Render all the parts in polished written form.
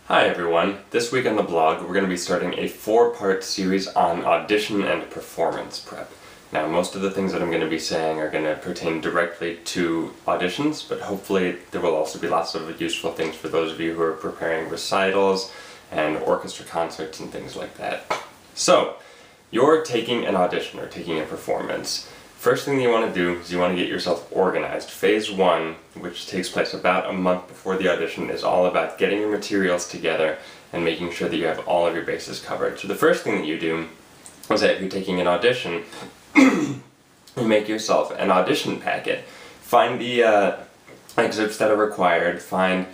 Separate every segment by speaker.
Speaker 1: Hi everyone, this week on the blog we're going to be starting a 4-part series on audition and performance prep. Now most of the things that I'm going to be saying are going to pertain directly to auditions, but hopefully there will also be lots of useful things for those of you who are preparing recitals and orchestra concerts and things like that. So, you're taking an audition or taking a performance. First thing you want to do is you want to get yourself organized. Phase 1, which takes place about a month before the audition, is all about getting your materials together and making sure that you have all of your bases covered. So the first thing that you do is that if you're taking an audition, you make yourself an audition packet. Find the excerpts that are required, find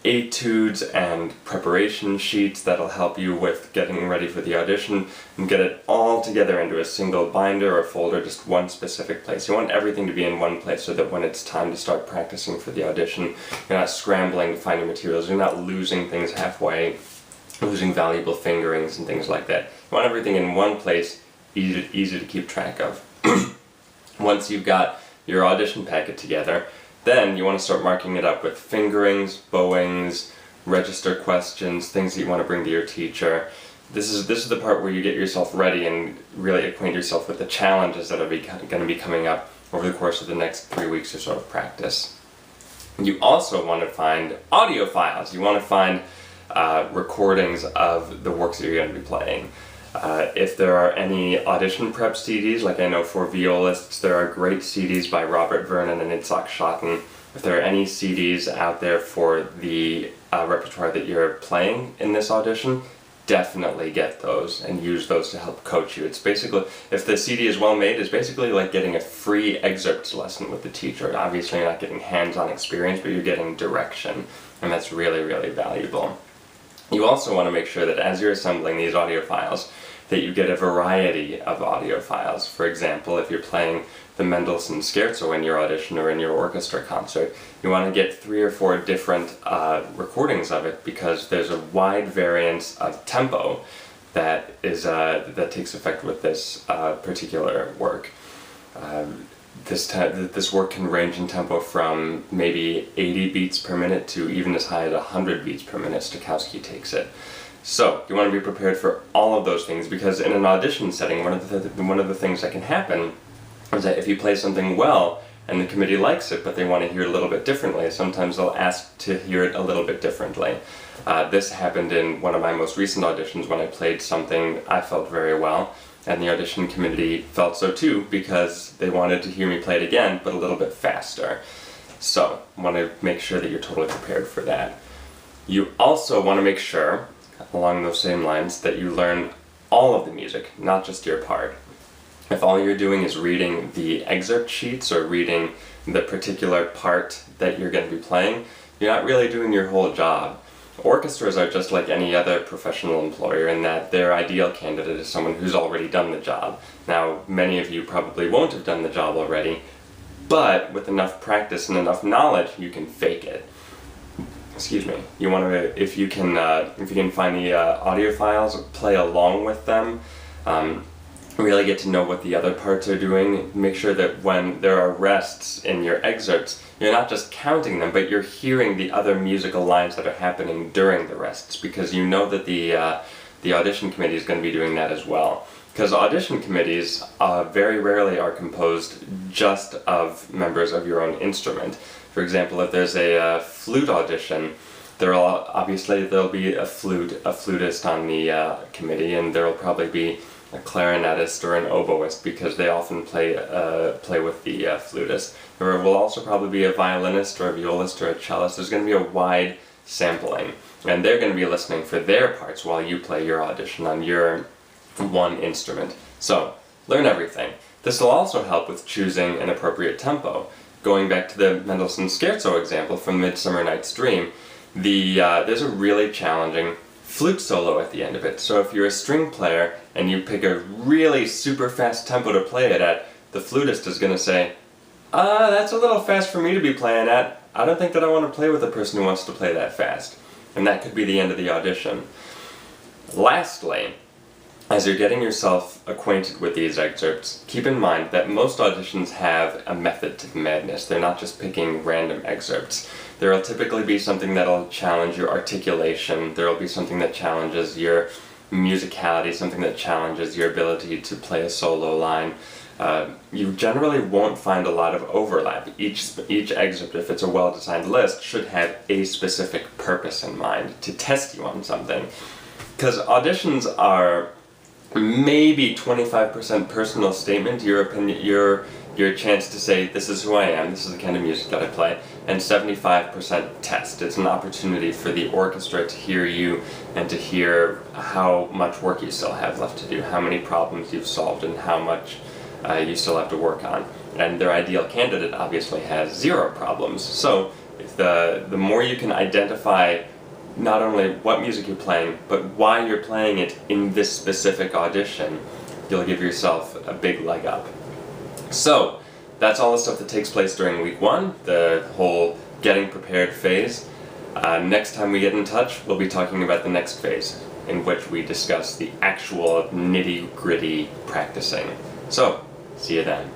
Speaker 1: etudes and preparation sheets that'll help you with getting ready for the audition, and get it all together into a single binder or folder, just one specific place. You want everything to be in one place so that when it's time to start practicing for the audition, you're not scrambling to find your materials, you're not losing things halfway, losing valuable fingerings and things like that. You want everything in one place, easy to keep track of. Once you've got your audition packet together, then you want to start marking it up with fingerings, bowings, register questions, things that you want to bring to your teacher. This is the part where you get yourself ready and really acquaint yourself with the challenges that are going to be coming up over the course of the next 3 weeks or so of practice. You also want to find audio files. You want to find recordings of the works that you're going to be playing. If there are any audition prep CDs, like I know for violists there are great CDs by Robert Vernon and Itzhak Schotten. If there are any CDs out there for the repertoire that you're playing in this audition, definitely get those and use those to help coach you. It's basically, if the CD is well made, it's basically like getting a free excerpts lesson with the teacher. Obviously you're not getting hands-on experience, but you're getting direction, and that's really, really valuable. You also want to make sure that as you're assembling these audio files, that you get a variety of audio files. For example, if you're playing the Mendelssohn Scherzo in your audition or in your orchestra concert, you want to get 3 or 4 different recordings of it, because there's a wide variance of tempo that takes effect with this particular work. This work can range in tempo from maybe 80 beats per minute to even as high as 100 beats per minute. Stokowski takes it. So you want to be prepared for all of those things, because in an audition setting, one of the things that can happen is that if you play something well and the committee likes it, but they want to hear it a little bit differently, sometimes they'll ask to hear it a little bit differently. This happened in one of my most recent auditions when I played something I felt very well, and the audition committee felt so too, because they wanted to hear me play it again, but a little bit faster. So, I want to make sure that you're totally prepared for that. You also want to make sure, along those same lines, that you learn all of the music, not just your part. If all you're doing is reading the excerpt sheets or reading the particular part that you're going to be playing, you're not really doing your whole job. Orchestras are just like any other professional employer in that their ideal candidate is someone who's already done the job. Now, many of you probably won't have done the job already, but with enough practice and enough knowledge, you can fake it. Excuse me. You want to, if you can find the audio files, play along with them. Really get to know what the other parts are doing. Make sure that when there are rests in your excerpts, you're not just counting them, but you're hearing the other musical lines that are happening during the rests, because you know that the audition committee is going to be doing that as well. Because audition committees very rarely are composed just of members of your own instrument. For example, if there's a flute audition, there'll be a flutist on the committee, and there'll probably be a clarinetist or an oboist, because they often play with the flutist. There will also probably be a violinist or a violist or a cellist. There's going to be a wide sampling, and they're going to be listening for their parts while you play your audition on your one instrument. So, learn everything. This will also help with choosing an appropriate tempo. Going back to the Mendelssohn Scherzo example from Midsummer Night's Dream, there's a really challenging flute solo at the end of it. So if you're a string player and you pick a really super fast tempo to play it at, the flutist is going to say, that's a little fast for me to be playing at. I don't think that I want to play with a person who wants to play that fast. And that could be the end of the audition. Lastly, as you're getting yourself acquainted with these excerpts, keep in mind that most auditions have a method to the madness. They're not just picking random excerpts. There will typically be something that'll challenge your articulation, there will be something that challenges your musicality, something that challenges your ability to play a solo line. You generally won't find a lot of overlap. Each excerpt, if it's a well-designed list, should have a specific purpose in mind to test you on something. Because auditions are maybe 25% personal statement, your opinion, your chance to say, this is who I am, this is the kind of music that I play, and 75% test. It's an opportunity for the orchestra to hear you and to hear how much work you still have left to do, how many problems you've solved, and how much you still have to work on. And their ideal candidate obviously has 0 problems. So if the more you can identify not only what music you're playing, but why you're playing it in this specific audition, you'll give yourself a big leg up. So, that's all the stuff that takes place during week 1, the whole getting prepared phase. Next time we get in touch, we'll be talking about the next phase, in which we discuss the actual nitty-gritty practicing. So, see you then.